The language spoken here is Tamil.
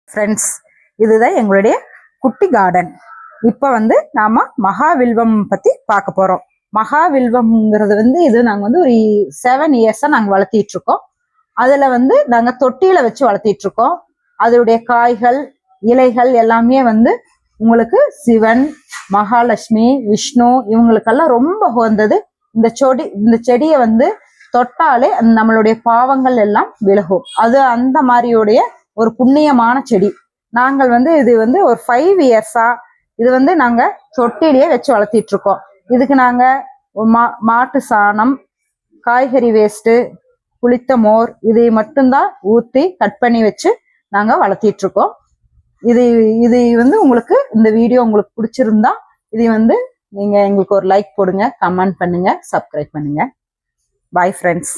ஃப்ரெண்ட்ஸ், இதுதான் எங்களுடைய குட்டி கார்டன். இப்போ நாம மகாவில்வம் பத்தி பார்க்க போறோம். மகாவில்வம்ங்கிறது இது நாங்க ஒரு 7 இயர்ஸா நாங்க வளர்த்திட்டு இருக்கோம். அதுல நாங்க தொட்டியில வச்சு வளர்த்திட்டு இருக்கோம். அதோடைய காய்கள் இலைகள் எல்லாமே உங்களுக்கு சிவன், மகாலட்சுமி, விஷ்ணு இவங்களுக்கெல்லாம் ரொம்ப உகந்தது. இந்த செடியை தொட்டாலே நம்மளுடைய பாவங்கள் எல்லாம் விலகும். அது அந்த மாதிரியோடைய ஒரு புண்ணியமான செடி. நாங்கள் இது ஒரு 5 இயர்ஸா இது நாங்க தொட்டிலேயே வச்சு வளர்த்திட்டு இருக்கோம். இதுக்கு நாங்க மாட்டு சாணம், காய்கறி வேஸ்ட், புளித்த மோர் இதை மட்டும்தான் ஊற்றி கட் பண்ணி வச்சு நாங்க வளர்த்திட்டு இருக்கோம். இது உங்களுக்கு இந்த வீடியோ உங்களுக்கு பிடிச்சிருந்தா இது நீங்க எங்களுக்கு ஒரு லைக் போடுங்க, கமெண்ட் பண்ணுங்க, சப்ஸ்கிரைப் பண்ணுங்க. Bye friends.